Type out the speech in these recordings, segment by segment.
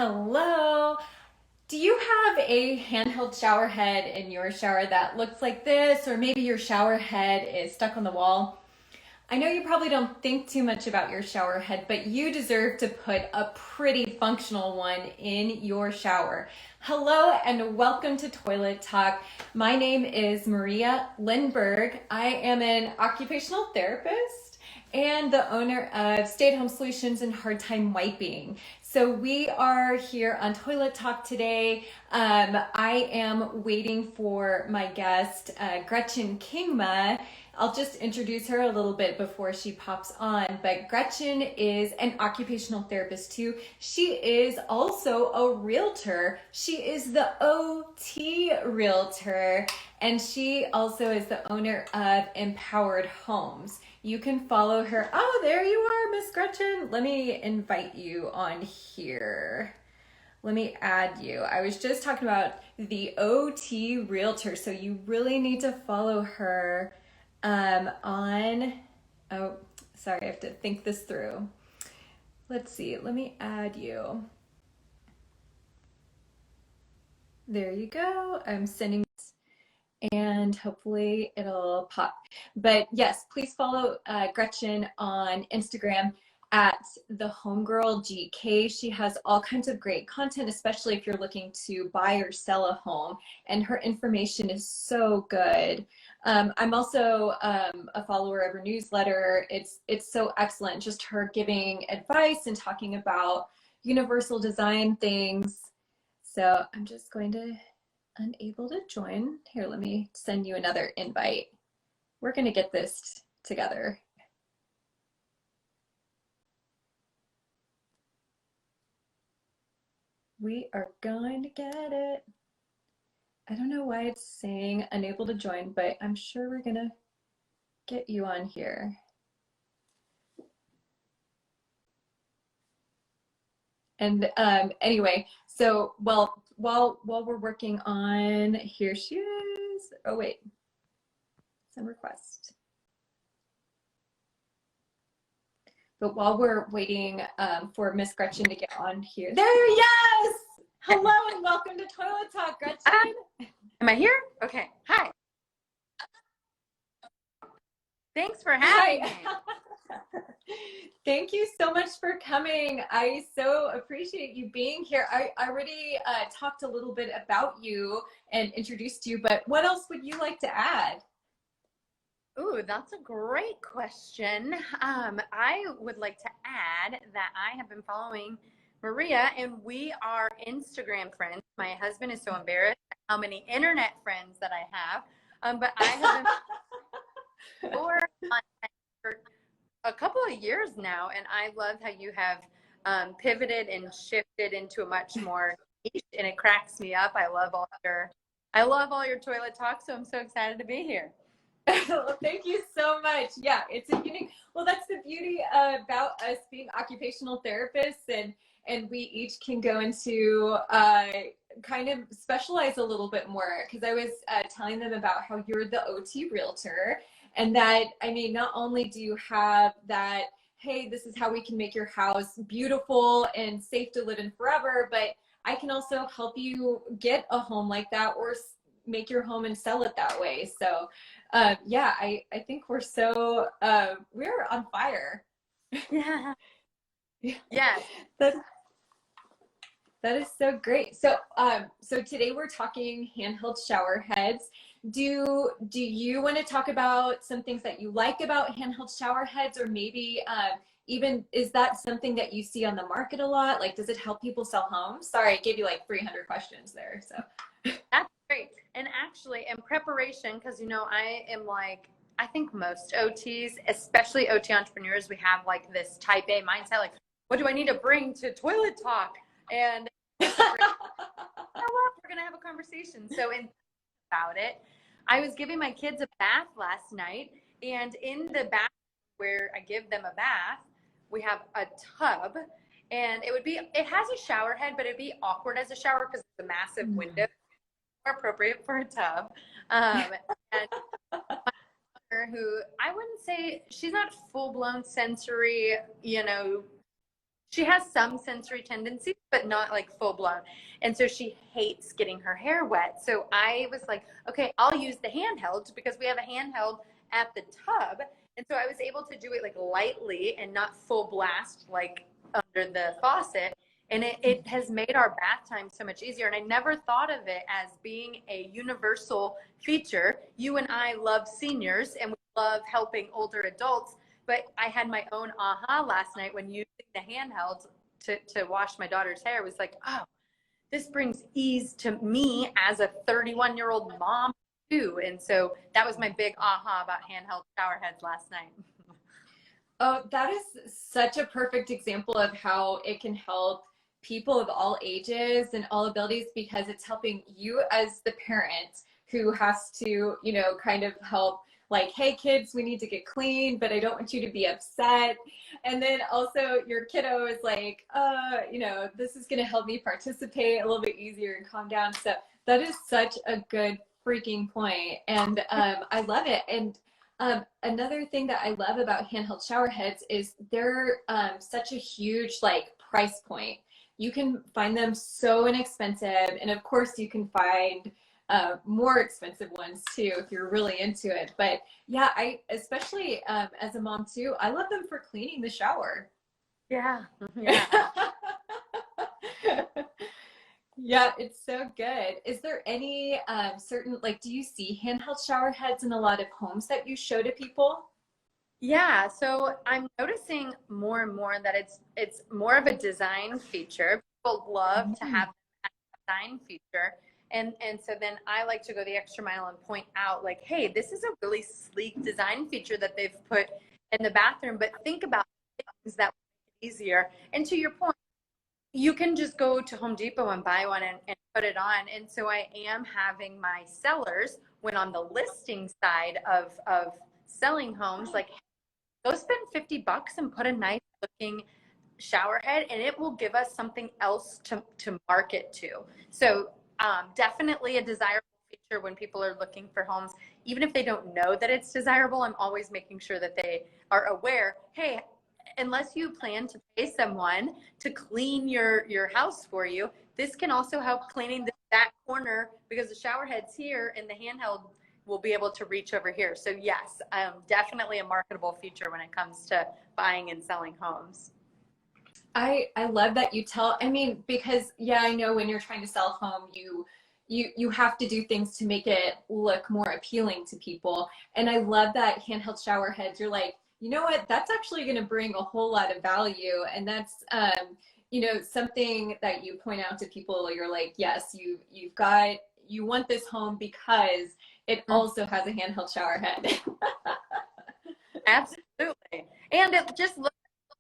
Hello. Do you have a handheld shower head in your shower that looks like this, or maybe your shower head is stuck on the wall? I know you probably don't think too much about your shower head, but you deserve to put a pretty functional one in your shower. Hello and welcome to Toilet Talk. My name is Maria Lindbergh. I am an occupational therapist and the owner of Stay at Home Solutions and Hard Time Wiping. So we are here on Toilet Talk today. I am waiting for my guest, Gretchen Kingma. I'll just introduce her a little bit before she pops on, but Gretchen is an occupational therapist too. She is also a realtor. She is the OT realtor, and she also is the owner of Empowered Homes. You can follow her. Oh, there you are, Miss Gretchen. Let me invite you on here. Let me add you. I was just talking about the OT realtor, so you really need to follow her on, oh, sorry, I have to think this through. Let's see, let me add you. There you go. I'm sending and hopefully it'll pop. But yes, please follow Gretchen on Instagram at the Homegirl GK. She has all kinds of great content, especially if you're looking to buy or sell a home, and her information is so good. I'm also a follower of her newsletter. It's so excellent, just her giving advice and talking about universal design things. So I'm just going to unable to join. Here, let me send you another invite. We're going to get this together. We are going to get it. I don't know why it's saying unable to join, but I'm sure we're going to get you on here. And anyway, so while we're working on, here she is. Oh wait, send request. But while we're waiting for Miss Gretchen to get on here, there, yes! Hello and welcome to Toilet Talk, Gretchen. Am I here? Okay. Hi. Thanks for having me. Thank you so much for coming. I so appreciate you being here. I already talked a little bit about you and introduced you, but what else would you like to add? Ooh, that's a great question. I would like to add that I have been following Maria and we are Instagram friends. My husband is so embarrassed at how many internet friends that I have. But I have been for a couple of years now, and I love how you have pivoted and shifted into a much more niche, and it cracks me up. I love all your toilet talk, so I'm so excited to be here. Well, thank you so much. Yeah, it's a unique, well, that's the beauty about us being occupational therapists, and we each can go into kind of specialize a little bit more, because I was telling them about how you're the OT realtor, and that, I mean, not only do you have that, hey, this is how we can make your house beautiful and safe to live in forever, but I can also help you get a home like that, or make your home and sell it that way. So yeah, I think we're so we're on fire. Yeah. Yes. That is so great. So so today we're talking handheld shower heads. Do you want to talk about some things that you like about handheld shower heads, or maybe even, is that something that you see on the market a lot? Like, does it help people sell homes? Sorry, I gave you like 300 questions there. So That's great. And actually, in preparation, because I am like, I think most OTs, especially OT entrepreneurs, we have like this type A mindset, like, what do I need to bring to Toilet Talk? And you know what? We're gonna have a conversation. So about it, I was giving my kids a bath last night, and in the bath where I give them a bath, we have a tub, and it has a shower head, but it'd be awkward as a shower because it's a massive window, more appropriate for a tub. And my mother, who I wouldn't say she's not full blown sensory, she has some sensory tendencies, but not like full blown. And so she hates getting her hair wet. So I was like, okay, I'll use the handheld because we have a handheld at the tub. And so I was able to do it like lightly and not full blast like under the faucet. And it has made our bath time so much easier. And I never thought of it as being a universal feature. You and I love seniors and we love helping older adults. But I had my own aha last night when using the handheld to wash my daughter's hair. It was like, oh, this brings ease to me as a 31-year-old mom too. And so that was my big aha about handheld shower heads last night. Oh, that is such a perfect example of how it can help people of all ages and all abilities, because it's helping you as the parent who has to, you know, kind of help, like, hey kids, we need to get clean, but I don't want you to be upset. And then also your kiddo is like, you know, this is going to help me participate a little bit easier and calm down. So that is such a good freaking point. And I love it. And another thing that I love about handheld shower heads is they're such a huge like price point. You can find them so inexpensive, and of course you can find more expensive ones too if you're really into it. But yeah, I especially as a mom too, I love them for cleaning the shower. Yeah. Yeah. Yeah, it's so good. Is there any certain, like, do you see handheld shower heads in a lot of homes that you show to people? Yeah, so I'm noticing more and more that it's more of a design feature. People love to have a design feature. And so then I like to go the extra mile and point out like, hey, this is a really sleek design feature that they've put in the bathroom, but think about things that make it easier. And to your point, you can just go to Home Depot and buy one and put it on. And so I am having my sellers, when on the listing side of selling homes, like, go spend $50 and put a nice looking shower head, and it will give us something else to market to. So definitely a desirable feature when people are looking for homes. Even if they don't know that it's desirable, I'm always making sure that they are aware, hey, unless you plan to pay someone to clean your house for you, this can also help cleaning that corner, because the shower head's here and the handheld will be able to reach over here. So yes, definitely a marketable feature when it comes to buying and selling homes. I love that you tell, I mean, because yeah, I know when you're trying to sell a home, you have to do things to make it look more appealing to people. And I love that handheld shower heads, you're like, you know what, that's actually going to bring a whole lot of value. And that's you know, something that you point out to people. You're like, yes, you want this home because it also has a handheld shower head. Absolutely. And it just looks,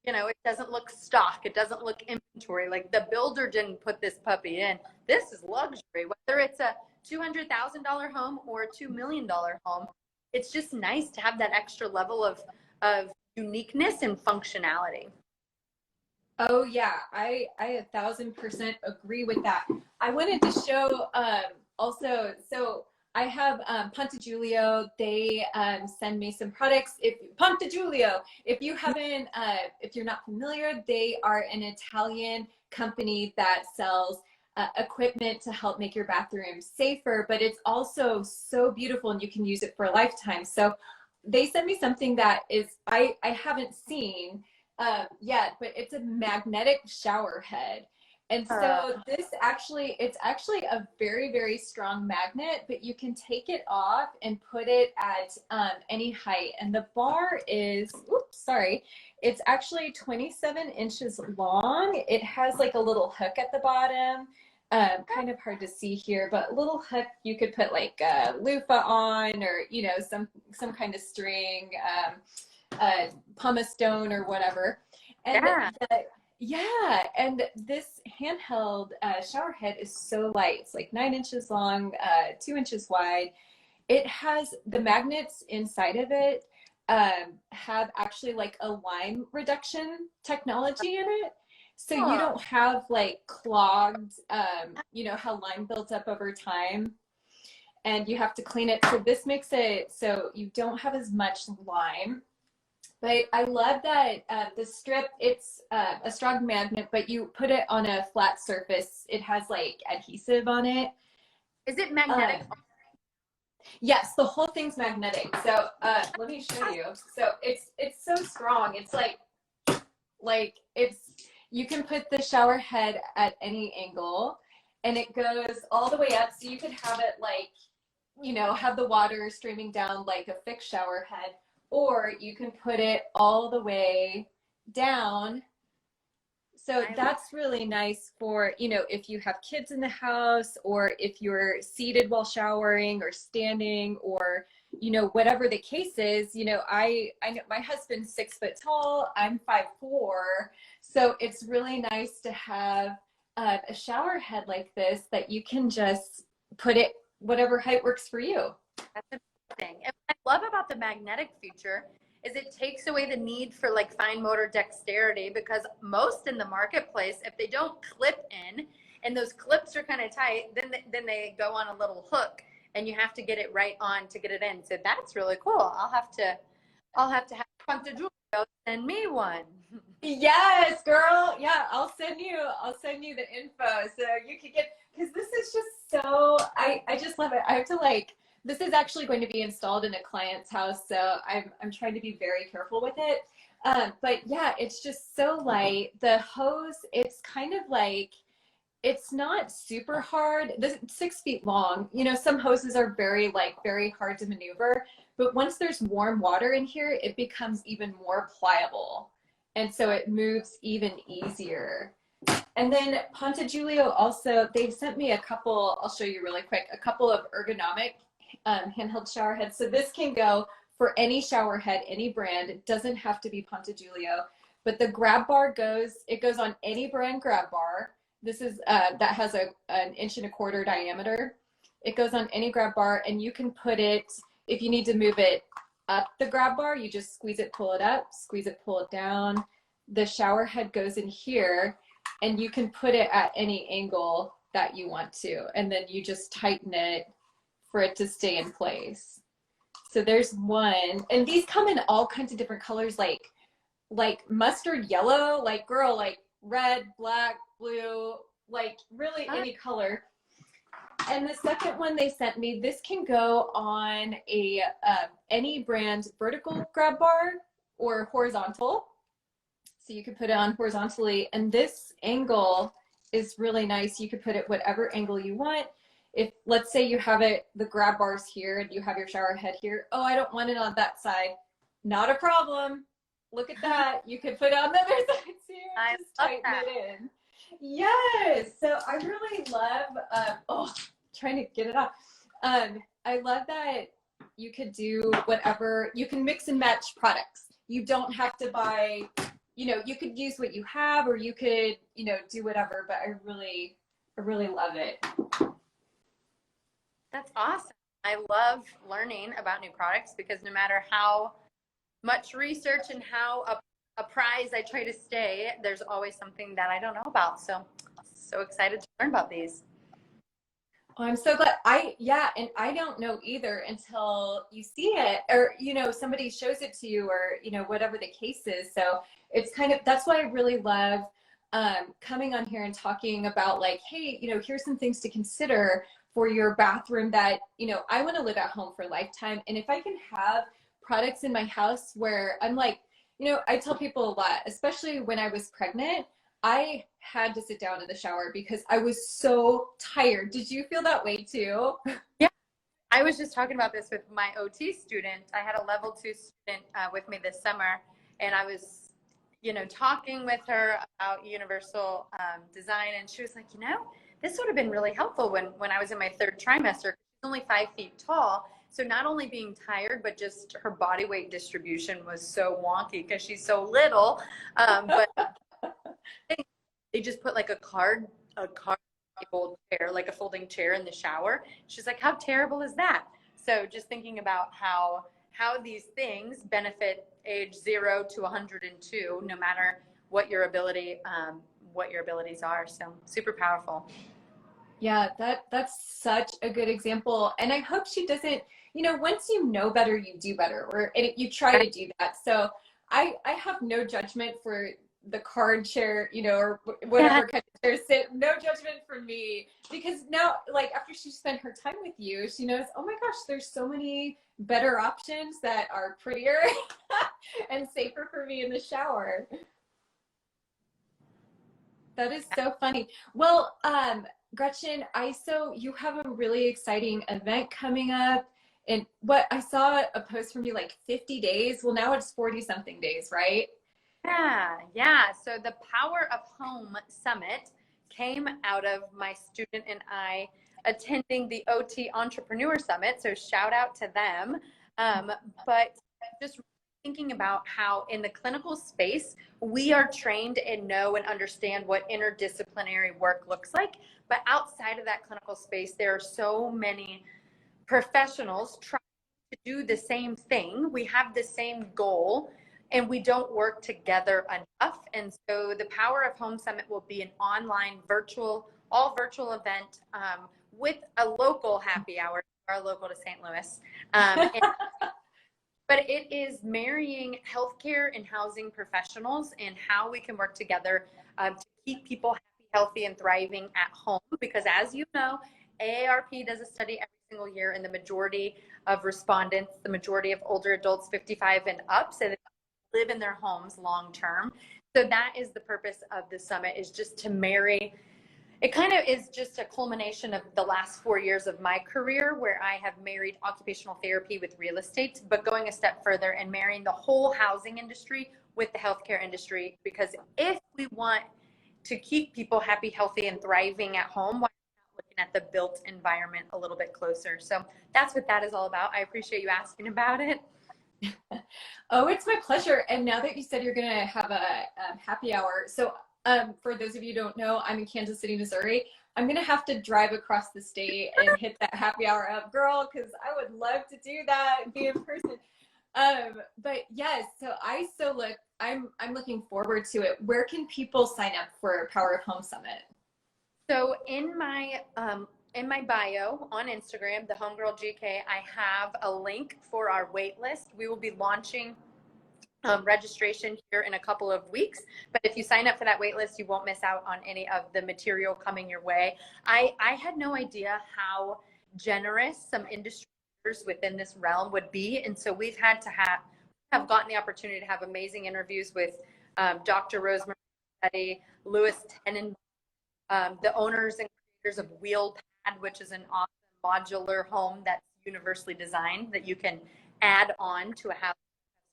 you know, it doesn't look stock. It doesn't look inventory. Like, the builder didn't put this puppy in. This is luxury. Whether it's a $200,000 home or a $2 million home, it's just nice to have that extra level of uniqueness and functionality. Oh yeah, I 1,000% agree with that. I wanted to show also, so I have Ponte Giulio. They send me some products. If Ponte Giulio, if you haven't, if you're not familiar, they are an Italian company that sells equipment to help make your bathroom safer, but it's also so beautiful and you can use it for a lifetime. So they sent me something that is, I haven't seen yet, but it's a magnetic shower head. And so this actually, it's actually a very, very strong magnet, but you can take it off and put it at any height. And the bar is, oops, sorry, it's actually 27 inches long. It has like a little hook at the bottom. Kind of hard to see here, but a little hook you could put like a loofah on, or, you know, some kind of string, pumice stone or whatever. And yeah, and this handheld shower head is so light. It's like 9 inches long, 2 inches wide. It has the magnets inside of it have actually like a lime reduction technology in it. So you don't have like clogged, you know, how lime builds up over time and you have to clean it. So this makes it so you don't have as much lime. But I love that the strip, it's a strong magnet, but you put it on a flat surface. It has like adhesive on it. Is it Uh, magnetic? yes, the whole thing's magnetic. So let me show you. So it's so strong. It's like it's you can put the shower head at any angle, and it goes all the way up. So you could have it like, have the water streaming down like a fixed shower head, or you can put it all the way down. So that's really nice for, if you have kids in the house, or if you're seated while showering or standing, or, whatever the case is. I know my husband's 6 foot tall, I'm 5'4". So it's really nice to have a shower head like this that you can just put it whatever height works for you. That's interesting. And what I love about the magnetic feature is it takes away the need for like fine motor dexterity, because most in the marketplace, if they don't clip in and those clips are kind of tight, then they go on a little hook and you have to get it right on to get it in. So that's really cool. I'll have Punta Julio send me one. Yes, girl. Yeah, I'll send you the info so you can get, because this is just so, I just love it. I have to like, this is actually going to be installed in a client's house, so I'm trying to be very careful with it. But yeah, it's just so light. The hose, it's kind of like, it's not super hard. This 6 feet long. Some hoses are very hard to maneuver, but once there's warm water in here, it becomes even more pliable. And so it moves even easier. And then Ponte Giulio also, they sent me a couple, I'll show you really quick, a couple of ergonomic handheld shower heads. So this can go for any shower head, any brand. It doesn't have to be Ponte Giulio, but the grab bar it goes on any brand grab bar. This is, that has an 1.25 inch diameter. It goes on any grab bar, and you can put it, if you need to move it up the grab bar, you just squeeze it, pull it up, squeeze it, pull it down. The shower head goes in here, and you can put it at any angle that you want to, and then you just tighten it for it to stay in place. So there's one, and these come in all kinds of different colors, like mustard yellow, like girl, like red, black, blue, like really any color. And the second one they sent me, this can go on a any brand vertical grab bar or horizontal. So you could put it on horizontally, and this angle is really nice. You could put it whatever angle you want. If, let's say you have the grab bars here and you have your shower head here. Oh, I don't want it on that side. Not a problem. Look at that. You could put it on the other side too. I Just love tighten that. it in. Yes. So I really love, trying to get it off. I love that you could do whatever, you can mix and match products. You don't have to buy, you could use what you have, or you could, do whatever, but I really love it. That's awesome. I love learning about new products, because no matter how much research and how apprised I try to stay, there's always something that I don't know about. So excited to learn about these. Oh, I'm so glad. And I don't know either until you see it, or, somebody shows it to you, or, whatever the case is. So it's that's why I really love coming on here and talking about like, hey, here's some things to consider for your bathroom that, I want to live at home for a lifetime. And if I can have products in my house where I'm like, I tell people a lot, especially when I was pregnant, I had to sit down in the shower because I was so tired. Did you feel that way too? Yeah, I was just talking about this with my OT student. I had a level 2 student with me this summer, and I was, talking with her about universal design, and she was like, this would have been really helpful when I was in my 3rd trimester. She's only 5 feet tall. So not only being tired, but just her body weight distribution was so wonky because she's so little. But they just put like a card chair, like a folding chair in the shower. She's like, how terrible is that? So just thinking about how these things benefit age 0 to 102, no matter what your abilities are. So super powerful. Yeah, that's such a good example. And I hope she doesn't, once you know better, you do better, or you try to do that. So I have no judgment for the card chair, you know, or whatever kind of chair sit. No judgment for me, because now, like, after she spent her time with you, she knows, oh my gosh, there's so many better options that are prettier and safer for me in the shower. That is so funny. Well, Gretchen, so you have a really exciting event coming up. And what I saw a post from you, like 50 days. Well, now it's 40 something days, right? Yeah. So the Power of Home Summit came out of my student and I attending the OT Entrepreneur Summit. So shout out to them. But just thinking about how in the clinical space, we are trained and know and understand what interdisciplinary work looks like. But outside of that clinical space, there are so many professionals trying to do the same thing. We have the same goal and we don't work together enough. And so the Power of Home Summit will be an online all virtual event with a local happy hour. We are local to St. Louis. But it is marrying healthcare and housing professionals and how we can work together to keep people happy, healthy, and thriving at home. Because as you know, AARP does a study every single year, and the majority of respondents, the majority of older adults 55 and up, say that they live in their homes long term. So that is the purpose of the summit, is just to marry. It kind of is just a culmination of the last 4 years of my career, where I have married occupational therapy with real estate, but going a step further and marrying the whole housing industry with the healthcare industry. Because if we want to keep people happy, healthy, and thriving at home, why not looking at the built environment a little bit closer? So that's what that is all about. I appreciate you asking about it. Oh, it's my pleasure. And now that you said you're going to have a happy hour, so for those of you who don't know, I'm in Kansas City, Missouri. I'm going to have to drive across the state and hit that happy hour up, girl, because I would love to do that and be in person. But yes, so I'm looking forward to it. Where can people sign up for Power of Home Summit? So in my bio on Instagram, the Homegirl GK, I have a link for our wait list. We will be launching registration here in a couple of weeks, but if you sign up for that wait list, you won't miss out on any of the material coming your way. I had no idea how generous some industry leaders within this realm would be, and so we've had to have gotten the opportunity to have amazing interviews with Dr. Rosemary, Louis Tenen, the owners and creators of Wheel Pad, which is an awesome modular home that's universally designed that you can add on to a house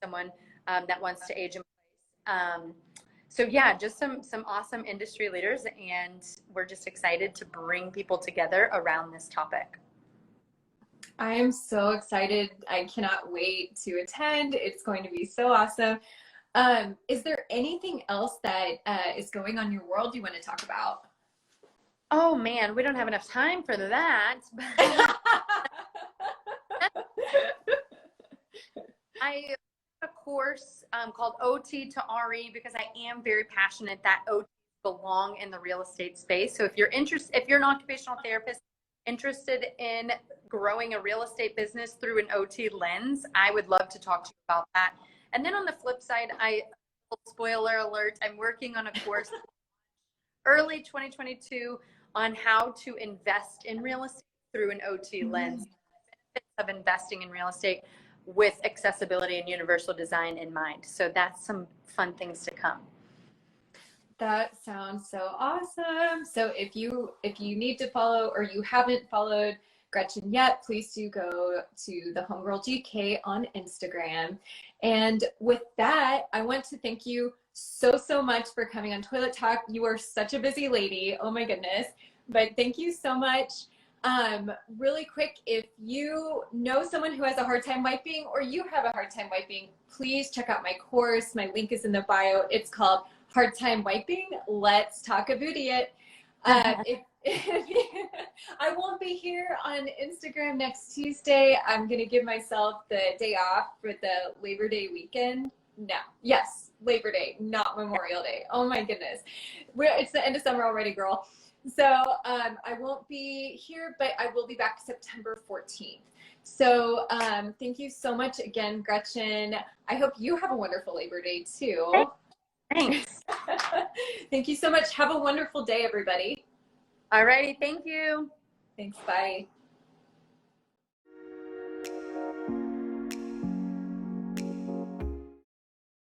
someone that wants to age in place. So yeah, just some awesome industry leaders, and we're just excited to bring people together around this topic. I am so excited. I cannot wait to attend. It's going to be so awesome. Is there anything else that is going on in your world you want to talk about? Oh man, we don't have enough time for that. I have a course called OT to RE, because I am very passionate that OT belong in the real estate space. So if you're an occupational therapist interested in growing a real estate business through an OT lens, I would love to talk to you about that. And then on the flip side, spoiler alert, I'm working on a course early 2022 on how to invest in real estate through an OT lens. Benefits of investing in real estate with accessibility and universal design in mind. So that's some fun things to come. That sounds so awesome. So if you need to follow, or you haven't followed Gretchen yet, please do go to the Homegirl GK on Instagram. And with that, I want to thank you so much for coming on Toilet Talk. You are such a busy lady. Oh my goodness. But thank you so much. Really quick, if you know someone who has a hard time wiping, or you have a hard time wiping, please check out my course. My link is in the bio. It's called Hard Time Wiping. Let's talk about it. I won't be here on Instagram next Tuesday. I'm going to give myself the day off for the Labor Day weekend. Yes, Labor Day, not Memorial Day. Oh my goodness. It's the end of summer already, girl. So I won't be here, but I will be back September 14th. So thank you so much again, Gretchen. I hope you have a wonderful Labor Day too. Thanks. Thank you so much. Have a wonderful day, everybody. Alrighty, thank you. Thanks, bye.